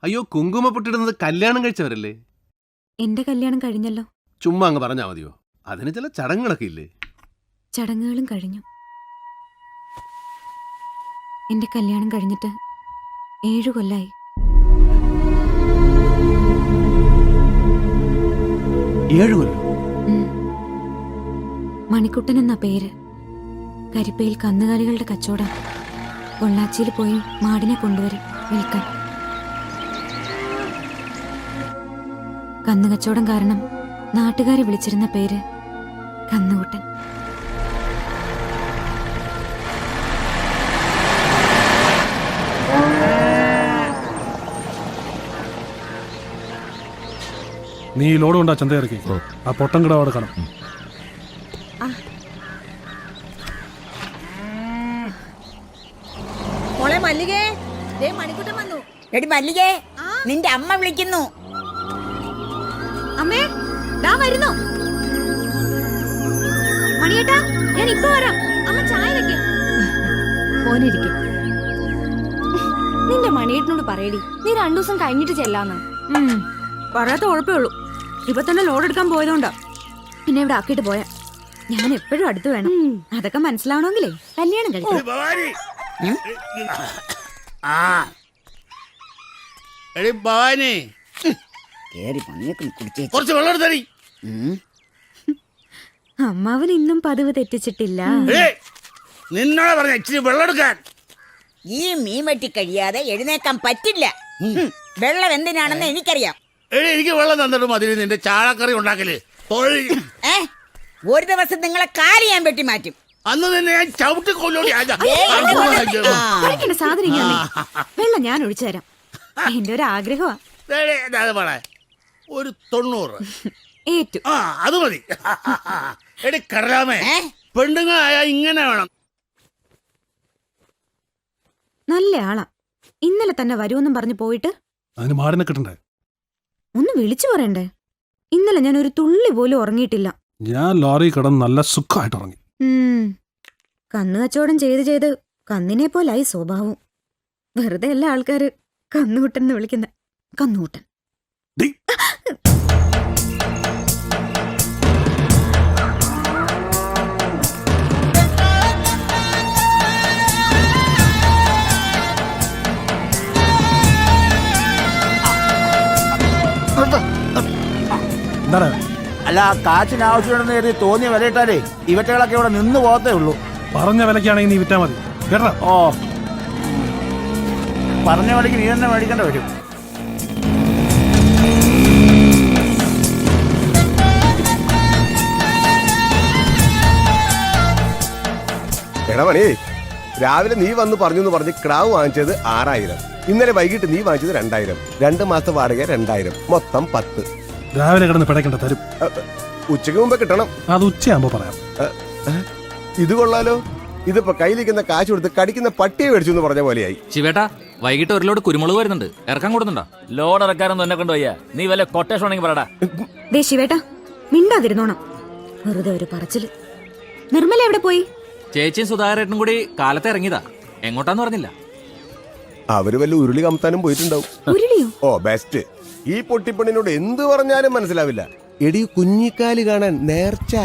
അയ്യോ, കുങ്കുമപ്പൊട്ടിടുന്നത് കല്യാണം കഴിച്ചവരല്ലേ? എന്റെ കല്യാണം കഴിഞ്ഞല്ലോ. ചുമ്മാ അങ്ങ് പറഞ്ഞാ മതിയോ? അതിന് ചില ചടങ്ങുകളൊക്കെ ഇല്ലേ? ചടങ്ങുകളും കഴിഞ്ഞു. എന്റെ കല്യാണം കഴിഞ്ഞിട്ട് 7 കൊല്ലായി. 7 കൊല്ലം? മണിക്കുട്ടൻ എന്ന പേര്. കരിപ്പയിൽ കന്നുകാലികളുടെ കച്ചവടം. പൊള്ളാച്ചിയിൽ പോയി മാടിനെ കൊണ്ടുവരും വിൽക്കാൻ. കന്നുകച്ചവടം കാരണം നാട്ടുകാരെ വിളിച്ചിരുന്ന പേര് കന്നുകുട്ടൻ. നീ ലോഡ് കൊണ്ടാ ചന്ത ഇറക്കി ആ പൊട്ടം കിട അവിടെ കാണും. മോളെ മല്ലികേ, ദേ മണിക്കുട്ടൻ വന്നു. എടി മല്ലികേ, നിന്റെ അമ്മ വിളിക്കുന്നു. അമ്മേ, ദാ വരുന്നു. മണിയേട്ടാ, ഞാൻ ഇപ്പൊ വരാം. അമ്മ ചായ വെക്ക്. മോനിരിക്കും. നിന്റെ മണിയേട്ടനോട് പറയടി, നീ 2 ദിവസം കഴിഞ്ഞിട്ട് ചെല്ലാന്ന്. പറയാത്ത ഉഴപ്പേ ഉള്ളൂ. ഇപ്പൊ തന്നെ ലോഡ് എടുക്കാൻ പോയതുകൊണ്ടാ പിന്നെ ഇവിടെ ആക്കിയിട്ട് പോയാ. ഞാൻ എപ്പോഴും അടുത്ത് വേണം. അതൊക്കെ മനസ്സിലാവണമെങ്കിലേ കല്യാണം കഴിക്കും. കുറച്ച് വെള്ളം എടുത്തടി. അമ്മാവൻ ഇന്നും പതിവ് തെറ്റിച്ചിട്ടില്ല. നിന്നോട് പറഞ്ഞ ഇച്ചിരി വെള്ളം എടുക്കാൻ. ഈ മീൻ വെട്ടി കഴിയാതെ എഴുന്നേക്കാൻ പറ്റില്ല. വെള്ളം എന്തിനാണെന്ന് എനിക്കറിയാം. എനിക്ക് വെള്ളം തന്നിട്ട് മതി നിന്റെ ചാളക്കറി ഉണ്ടാക്കല്. ഒരു ദിവസം നിങ്ങളെ കാല് ഞാൻ വെട്ടി മാറ്റും. അന്ന് തന്നെ ഞാൻ ചവിട്ടി കൊല്ലോടി. സാധനം വെള്ളം ഞാൻ ഒഴിച്ചു തരാം. എന്റെ ഒരു ആഗ്രഹമാ. ഒരു 90 ഏറ്റു. അത് മതി. എടി കടലാമേ, പെണ്ണുങ്ങളായ ഇങ്ങനെ വേണം. നല്ല ആളാ. ഇന്നലെ തന്നെ വരുമെന്നും പറഞ്ഞു പോയിട്ട് അതിന് മാടിനെ കിട്ടണ്ടേ? ഒന്ന് വിളിച്ചു പറയണ്ടേ? ഇന്നലെ ഞാൻ ഒരു തുള്ളി പോലും ഉറങ്ങിയിട്ടില്ല. ഞാൻ ലോറി കിടന്ന് നല്ല സുഖമായിട്ട് ഉറങ്ങി. കന്നു കച്ചവടം ചെയ്ത് കന്നിനെ പോലായി സ്വഭാവം. വെറുതെ എല്ലാ ആൾക്കാര് കന്നുകുട്ടൻ എന്ന് വിളിക്കുന്ന. കന്നുകുട്ടൻ. എന്താണ്? അല്ല, കാച്ചിന് ആവശ്യമുണ്ടെന്ന് കരുതി തോന്നിയ വിലയിട്ടാലേ ഇവറ്റകളൊക്കെ ഇവിടെ നിന്ന് പോകത്തേ ഉള്ളൂ. പറഞ്ഞ വിലക്കാണെങ്കിൽ നീ വിറ്റാ മതി കേട്ടോ. ഓ, പറഞ്ഞ വിലക്ക് നീ തന്നെ മേടിക്കേണ്ട വരും. എടാ മണി, രാവിലെ നീ വന്ന് പറഞ്ഞു പറഞ്ഞ് ക്രാവ് വാങ്ങിച്ചത് 6000. ഇന്നലെ വൈകിട്ട് നീ വാങ്ങിച്ചത് 2000. 2 മാസത്തെ വാടക 2000, മൊത്തം 10. രാവിലെ കിടന്ന് പിടയ്ക്കേണ്ട തരും. ഉച്ചയ്ക്ക് മുമ്പേ കിട്ടണം. അത് ഉച്ചയാകുമ്പോ പറയാം. ഇത് കൊള്ളാലോ. ഇതിപ്പോ കയ്യിലിരിക്കുന്ന കാശ് കൊടുത്ത് കടിക്കുന്ന പട്ടിയെ മേടിച്ചു എന്ന് പറഞ്ഞ പോലെയായി. ശിവേട്ടാ, വൈകിട്ട് ഒരു ലോഡ് കുരുമുളക് വരുന്നുണ്ട്. ഇറക്കാൻ കൊടുത്തുണ്ടോ? ലോഡ് ഇറക്കാനൊന്നും എന്നെ കൊണ്ടുപോയ. നീ വല്ല കൊട്ടേഷൻ ആണെങ്കിൽ പറടാ. ദേ ശിവേട്ടാ, മിണ്ടാതിരുന്നോണം. വെറുതെ ഒരു പറച്ചില്. നിർമ്മല എവിടെ പോയി? ചേച്ചിയും സുധാകരേട്ടനും കൂടി കാലത്ത് ഇറങ്ങിയതാ. എങ്ങോട്ടാന്ന് പറഞ്ഞില്ല. അവര് വല്ല ഉരുളി കമത്താനും പോയിട്ടുണ്ടാവും. ഉരുളിയോ? ഓ ബെസ്റ്റ്. ഈ പൊട്ടിപ്പണിനോട് എന്ത് പറഞ്ഞാലും മനസ്സിലാവില്ല. എടി കുഞ്ഞിക്കാല് കാണാൻ നേർച്ച.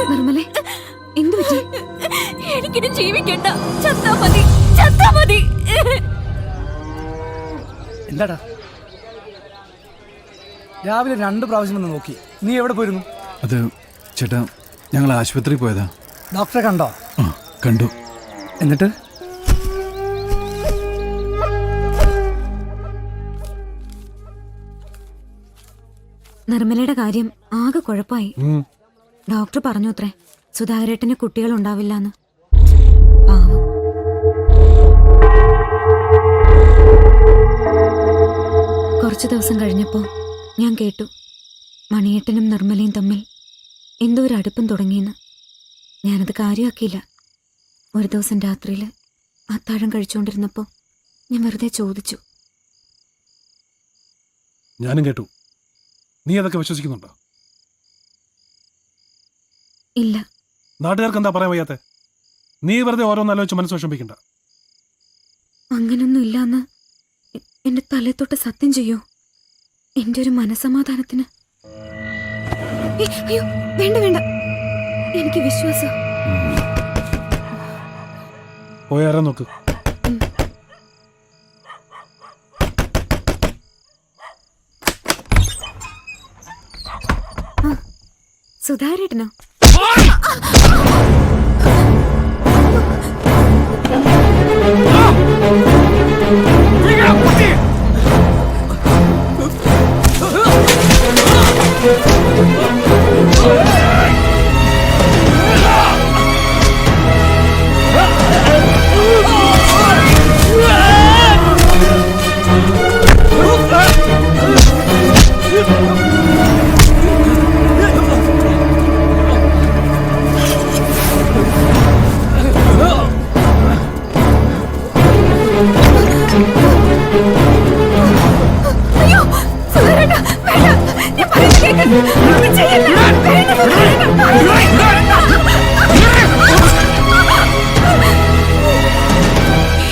നിർമ്മലേ, എന്തു പറ്റി? എനിക്കിനി ജീവിക്കണ്ട. ചത്താ മതി, ചത്താ മതി. എന്താടാ രാവിലെ 2 പ്രാവശ്യം വന്ന് നോക്കി. നീ എവിടെ പോയിരുന്നു? അത് ചേട്ടാ, ഞങ്ങൾ ആശുപത്രിയിൽ പോയതാ. ഡോക്ടറെ കണ്ടോ? കണ്ടു. എന്നിട്ട്? നിർമ്മലയുടെ കാര്യം ആകെ കുഴപ്പമായി. ഡോക്ടർ പറഞ്ഞു അത്രേ, സുധാകരേട്ടന് കുട്ടികൾ ഉണ്ടാവില്ലാന്ന്. പാവം. കുറച്ചു ദിവസം കഴിഞ്ഞപ്പോ ഞാൻ കേട്ടു മണിയേട്ടനും നിർമ്മലയും തമ്മിൽ എന്തോ ഒരു അടുപ്പം തുടങ്ങിയെന്ന്. ഞാനത് കാര്യമാക്കിയില്ല. ഒരു ദിവസം രാത്രിയിൽ അത്താഴം കഴിച്ചുകൊണ്ടിരുന്നപ്പോൾ ഞാൻ വെറുതെ ചോദിച്ചു. ഞാനും കേട്ടു. നീ അതൊക്കെ വിശ്വസിക്കുന്നുണ്ടോ? ഇല്ല. നാട്ടുകാർക്ക് എന്താ പറയാൻ വയ്യാത്തെ? നീ വെറുതെ ഓരോന്ന് ആലോചിച്ച് മനസ്സ് വിഷമിക്കണ്ട. അങ്ങനൊന്നും ഇല്ലാന്ന് എന്റെ തലത്തൊട്ട് സത്യം ചെയ്യൂ, എന്റെ ഒരു മനസമാധാനത്തിന്. അയ്യോ വേണ്ട വേണ്ട, എനിക്ക് വിശ്വാസം. പോയി ആരാ നോക്ക്. സുധാരേട്ടനോ?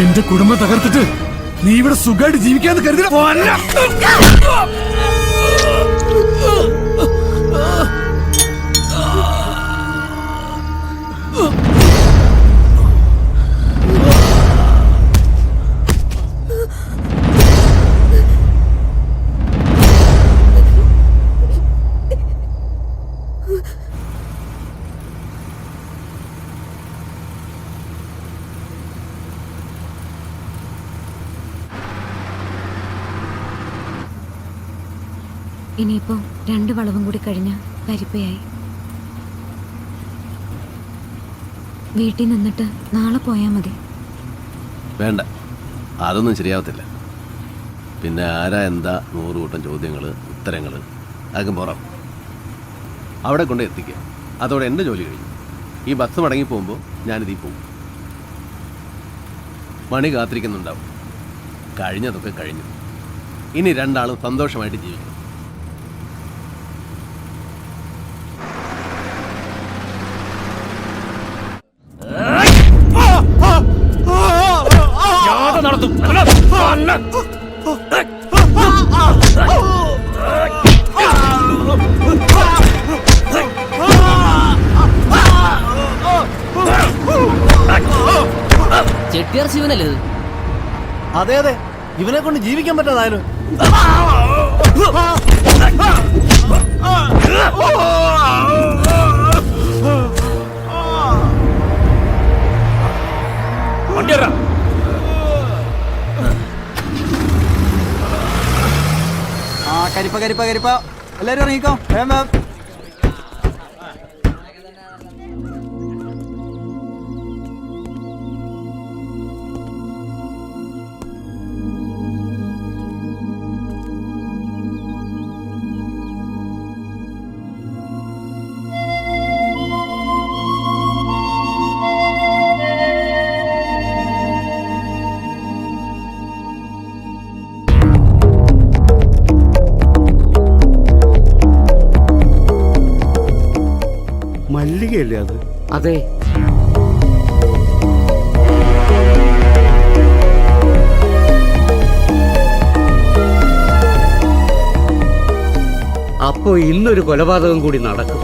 എന്റെ കുടുംബം തകർത്തിട്ട് നീ ഇവിടെ സുഖമായിട്ട് ജീവിക്കാന്ന് കരുതി ഇനിയിപ്പോ 2 വളവും കൂടി കഴിഞ്ഞ പരിപ്പയായി. വീട്ടിൽ നിന്നിട്ട് നാളെ പോയാ മതി. വേണ്ട, അതൊന്നും ശരിയാവത്തില്ല. പിന്നെ ആരാ എന്താ 100 കൂട്ടം ചോദ്യങ്ങൾ, ഉത്തരങ്ങൾ, അതൊക്കെ പുറം അവിടെ കൊണ്ട് എത്തിക്കുക. അതോടെ എൻ്റെ ജോലി കഴിഞ്ഞു. ഈ ബസ് മടങ്ങി പോകുമ്പോൾ ഞാനിതീ പോകും. മണി കാത്തിരിക്കുന്നുണ്ടാവും. കഴിഞ്ഞതൊക്കെ കഴിഞ്ഞു. ഇനി 2 ആളും സന്തോഷമായിട്ട് ജീവിക്കും. ചെട്ടിയാർ ശിവനല്ലേ ഇത്? അതെ അതെ, ഇവനെ കൊണ്ട് ജീവിക്കാൻ പറ്റാതായാലും. കരിപ്പ കരിപ്പ കരിപ്പ എല്ലാരും ഇറങ്ങിക്കോ. വേഗം മല്ലികയല്ലേ അത്? അതെ. അപ്പോ ഇന്നൊരു കൊലപാതകം കൂടി നടക്കും.